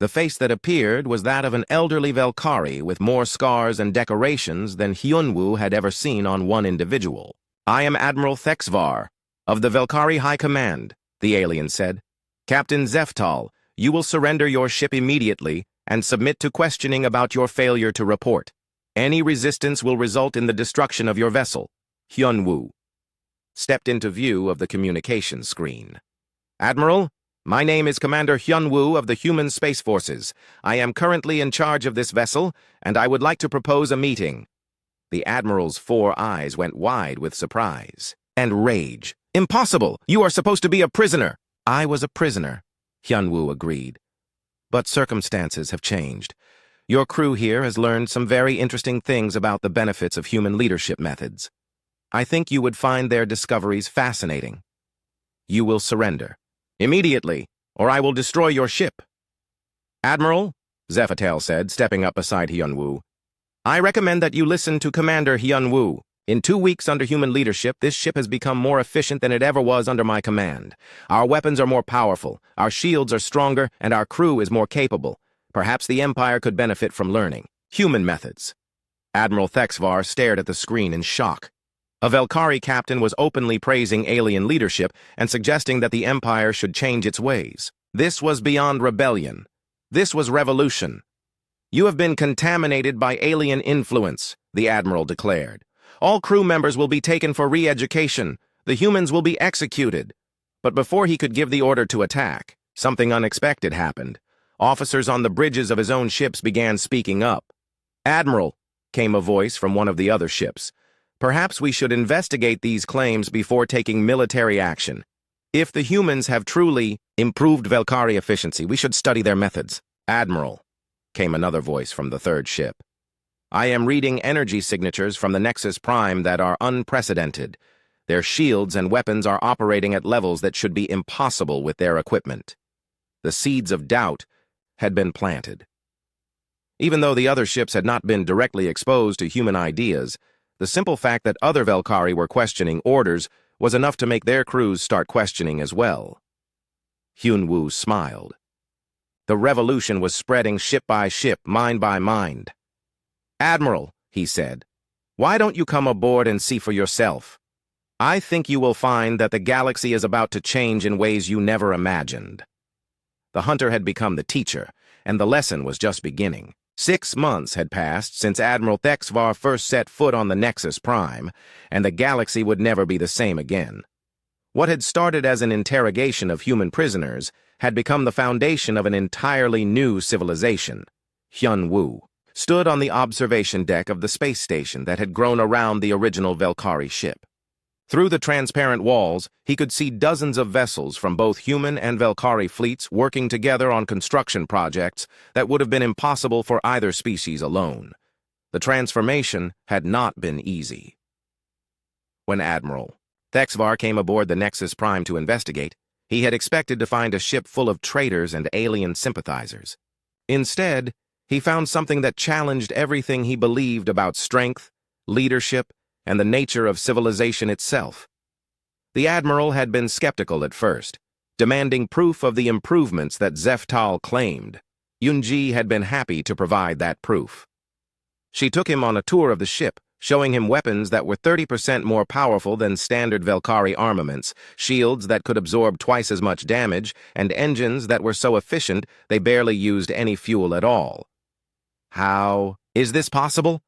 Speaker 1: The face that appeared was that of an elderly Velkari with more scars and decorations than Hyun-woo had ever seen on one individual. I am Admiral Thexvar, of the Velkari High Command, the alien said. Captain Zeftal, you will surrender your ship immediately and submit to questioning about your failure to report. Any resistance will result in the destruction of your vessel. Hyun-woo stepped into view of the communication screen. Admiral, my name is Commander Hyun-woo of the Human Space Forces. I am currently in charge of this vessel, and I would like to propose a meeting. The Admiral's 4 eyes went wide with surprise and rage. Impossible! You are supposed to be a prisoner! I was a prisoner, Hyun-woo agreed. But circumstances have changed. Your crew here has learned some very interesting things about the benefits of human leadership methods. I think you would find their discoveries fascinating. You will surrender. Immediately, or I will destroy your ship. Admiral, Zeftal said, stepping up beside Hyun-woo, I recommend that you listen to Commander Hyun-woo. In 2 weeks under human leadership, this ship has become more efficient than it ever was under my command. Our weapons are more powerful, our shields are stronger, and our crew is more capable. Perhaps the Empire could benefit from learning human methods. Admiral Thexvar stared at the screen in shock. A Velkari captain was openly praising alien leadership and suggesting that the Empire should change its ways. This was beyond rebellion. This was revolution. "You have been contaminated by alien influence," the Admiral declared. "All crew members will be taken for re-education. The humans will be executed." But before he could give the order to attack, something unexpected happened. Officers on the bridges of his own ships began speaking up. "Admiral," came a voice from one of the other ships, "perhaps we should investigate these claims before taking military action. If the humans have truly improved Velkari efficiency, we should study their methods." "Admiral," came another voice from the third ship, "I am reading energy signatures from the Nexus Prime that are unprecedented. Their shields and weapons are operating at levels that should be impossible with their equipment." The seeds of doubt had been planted. Even though the other ships had not been directly exposed to human ideas, the simple fact that other Velkari were questioning orders was enough to make their crews start questioning as well. Hyun-woo smiled. The revolution was spreading ship by ship, mind by mind. "Admiral," he said, "why don't you come aboard and see for yourself? I think you will find that the galaxy is about to change in ways you never imagined." The hunter had become the teacher, and the lesson was just beginning. 6 months had passed since Admiral Thexvar first set foot on the Nexus Prime, and the galaxy would never be the same again. What had started as an interrogation of human prisoners had become the foundation of an entirely new civilization. Hyun-woo stood on the observation deck of the space station that had grown around the original Velkari ship. Through the transparent walls, he could see dozens of vessels from both human and Velkari fleets working together on construction projects that would have been impossible for either species alone. The transformation had not been easy. When Admiral Thexvar came aboard the Nexus Prime to investigate, he had expected to find a ship full of traitors and alien sympathizers. Instead, he found something that challenged everything he believed about strength, leadership, and the nature of civilization itself. The Admiral had been skeptical at first, demanding proof of the improvements that Zeftal claimed. Yunji had been happy to provide that proof. She took him on a tour of the ship, showing him weapons that were 30% more powerful than standard Velkari armaments, shields that could absorb twice as much damage, and engines that were so efficient they barely used any fuel at all. "How is this possible?"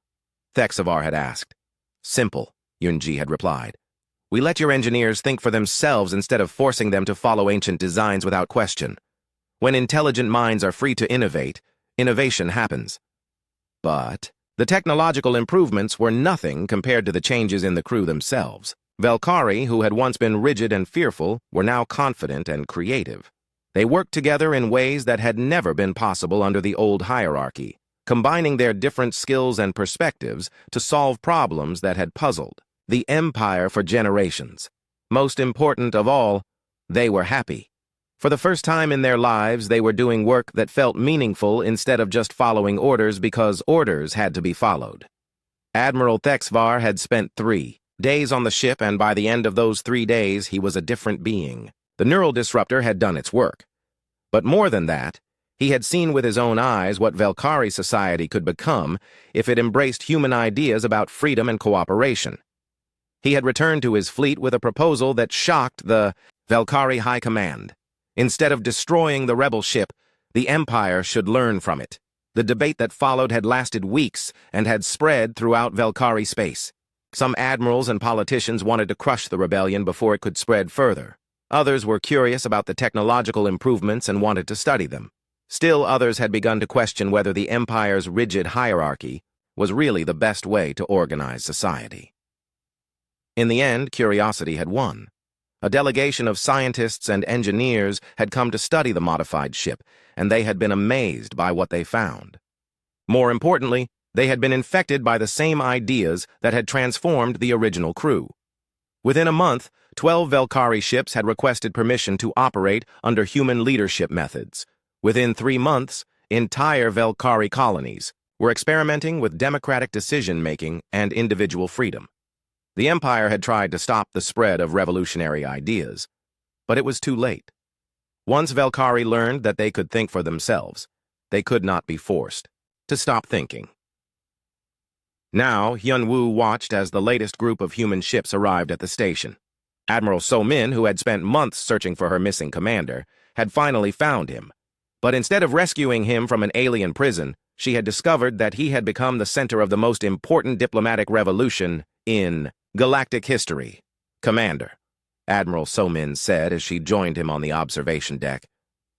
Speaker 1: Thexvar had asked. "Simple," Yunji had replied. "We let your engineers think for themselves instead of forcing them to follow ancient designs without question. When intelligent minds are free to innovate, innovation happens." But the technological improvements were nothing compared to the changes in the crew themselves. Velkari, who had once been rigid and fearful, were now confident and creative. They worked together in ways that had never been possible under the old hierarchy, combining their different skills and perspectives to solve problems that had puzzled the Empire for generations. Most important of all, they were happy. For the first time in their lives, they were doing work that felt meaningful instead of just following orders because orders had to be followed. Admiral Thexvar had spent 3 days on the ship, and by the end of those 3 days, he was a different being. The neural disruptor had done its work. But more than that, he had seen with his own eyes what Velkari society could become if it embraced human ideas about freedom and cooperation. He had returned to his fleet with a proposal that shocked the Velkari High Command. Instead of destroying the rebel ship, the Empire should learn from it. The debate that followed had lasted weeks and had spread throughout Velkari space. Some admirals and politicians wanted to crush the rebellion before it could spread further. Others were curious about the technological improvements and wanted to study them. Still, others had begun to question whether the Empire's rigid hierarchy was really the best way to organize society. In the end, curiosity had won. A delegation of scientists and engineers had come to study the modified ship, and they had been amazed by what they found. More importantly, they had been infected by the same ideas that had transformed the original crew. Within a month, 12 Velkari ships had requested permission to operate under human leadership methods. Within 3 months, entire Velkari colonies were experimenting with democratic decision-making and individual freedom. The Empire had tried to stop the spread of revolutionary ideas, but it was too late. Once Velkari learned that they could think for themselves, they could not be forced to stop thinking. Now, Hyun-woo watched as the latest group of human ships arrived at the station. Admiral So-min, who had spent months searching for her missing commander, had finally found him. But instead of rescuing him from an alien prison, she had discovered that he had become the center of the most important diplomatic revolution in galactic history. "Commander," Admiral So-min said as she joined him on the observation deck,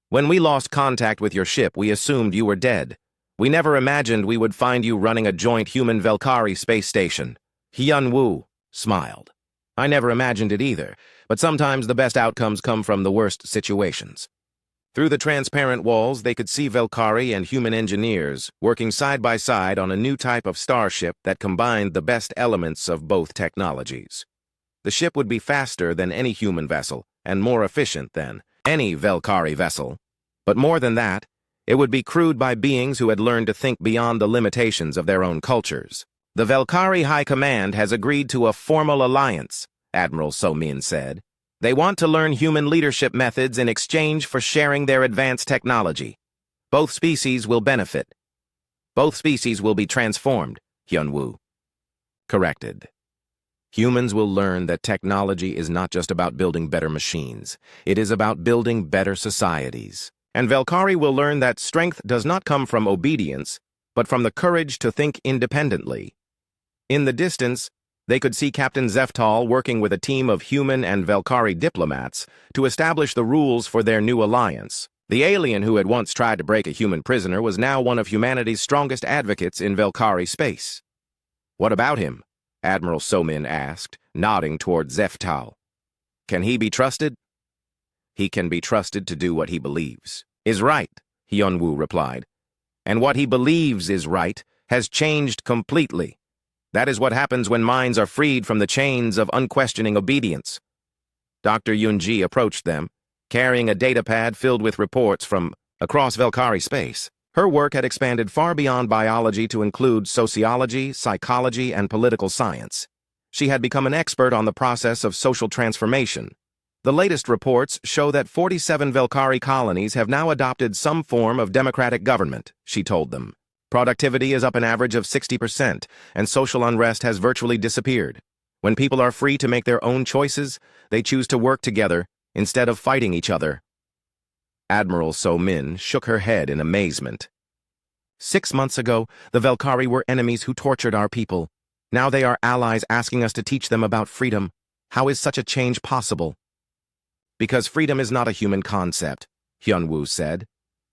Speaker 1: "when we lost contact with your ship, we assumed you were dead. We never imagined we would find you running a joint human-Valkyrie space station." Hyun-woo smiled. "I never imagined it either, but sometimes the best outcomes come from the worst situations." Through the transparent walls, they could see Valkyrie and human engineers working side by side on a new type of starship that combined the best elements of both technologies. The ship would be faster than any human vessel and more efficient than any Valkyrie vessel. But more than that, it would be crewed by beings who had learned to think beyond the limitations of their own cultures. "The Valkyrie High Command has agreed to a formal alliance," Admiral So-min said. "They want to learn human leadership methods in exchange for sharing their advanced technology. Both species will benefit. Both species will be transformed," Hyun-woo corrected. "Humans will learn that technology is not just about building better machines. It is about building better societies. And Valkyrie will learn that strength does not come from obedience, but from the courage to think independently." In the distance, they could see Captain Zeftal working with a team of human and Valkyrie diplomats to establish the rules for their new alliance. The alien who had once tried to break a human prisoner was now one of humanity's strongest advocates in Valkyrie space. "What about him?" Admiral So-min asked, nodding toward Zeftal. "Can he be trusted?" "He can be trusted to do what he believes is right," Hyun-woo replied. "And what he believes is right has changed completely. That is what happens when minds are freed from the chains of unquestioning obedience." Dr. Yoon-ji approached them, carrying a datapad filled with reports from across Valkyrie space. Her work had expanded far beyond biology to include sociology, psychology, and political science. She had become an expert on the process of social transformation. The latest reports show that 47 Valkyrie colonies have now adopted some form of democratic government, she told them. Productivity is up an average of 60%, and social unrest has virtually disappeared. When people are free to make their own choices, they choose to work together instead of fighting each other. Admiral So-min shook her head in amazement. 6 months ago, the Valkyrie were enemies who tortured our people. Now they are allies asking us to teach them about freedom. How is such a change possible? "Because freedom is not a human concept," Hyun-woo said.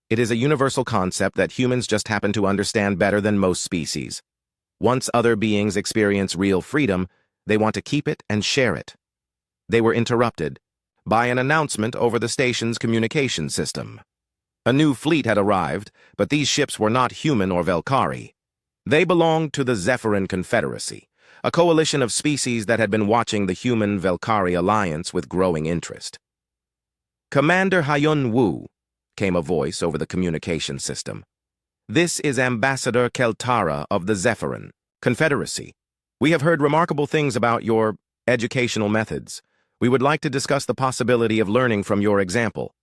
Speaker 1: "It is a universal concept that humans just happen to understand better than most species. Once other beings experience real freedom, they want to keep it and share it." They were interrupted by an announcement over the station's communication system. A new fleet had arrived, but these ships were not human or Valkyrie. They belonged to the Zephyrin Confederacy, a coalition of species that had been watching the human-Valkyrie alliance with growing interest. "Commander Hyun-woo," came a voice over the communication system. "This is Ambassador Keltara of the Zephyrin Confederacy. We have heard remarkable things about your educational methods. We would like to discuss the possibility of learning from your example."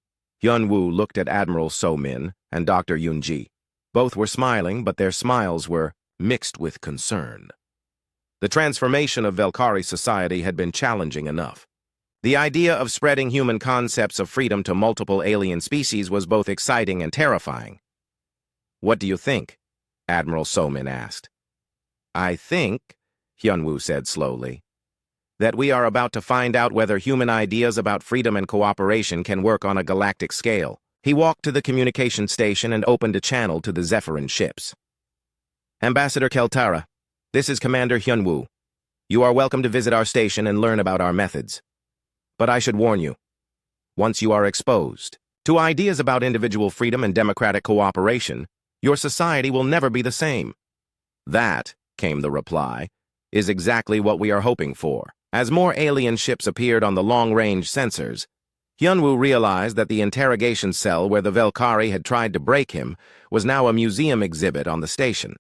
Speaker 1: Hyun-woo looked at Admiral So-min and Dr. Yoon-ji. Both were smiling, but their smiles were mixed with concern. The transformation of Valkyrie society had been challenging enough. The idea of spreading human concepts of freedom to multiple alien species was both exciting and terrifying. "What do you think?" Admiral So-min asked. "I think," Hyun-woo said slowly, "that we are about to find out whether human ideas about freedom and cooperation can work on a galactic scale." He walked to the communication station and opened a channel to the Zephyrin ships. "Ambassador Keltara, this is Commander Hyun-woo. You are welcome to visit our station and learn about our methods. But I should warn you, once you are exposed to ideas about individual freedom and democratic cooperation, your society will never be the same." "That," came the reply, "is exactly what we are hoping for." As more alien ships appeared on the long-range sensors, Hyun-woo realized that the interrogation cell where the Valkyrie had tried to break him was now a museum exhibit on the station.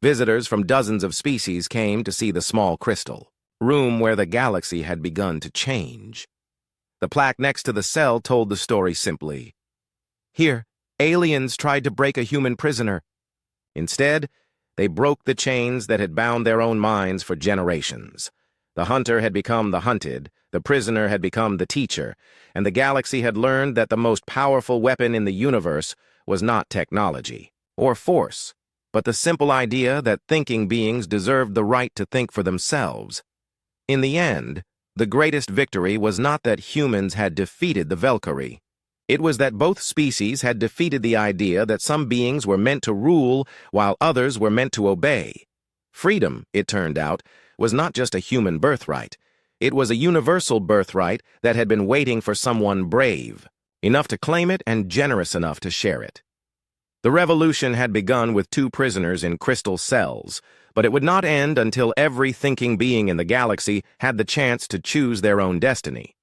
Speaker 1: Visitors from dozens of species came to see the small crystal room where the galaxy had begun to change. The plaque next to the cell told the story simply. "Here, aliens tried to break a human prisoner. Instead, They broke the chains that had bound their own minds for generations. The hunter had become the hunted, the prisoner had become the teacher, and the galaxy had learned that the most powerful weapon in the universe was not technology or force, but the simple idea that thinking beings deserved the right to think for themselves. In the end, the greatest victory was not that humans had defeated the Valkyrie. It was that both species had defeated the idea that some beings were meant to rule while others were meant to obey. Freedom, it turned out, was not just a human birthright. It was a universal birthright that had been waiting for someone brave, enough to claim it and generous enough to share it. The revolution had begun with 2 prisoners in crystal cells, but it would not end until every thinking being in the galaxy had the chance to choose their own destiny.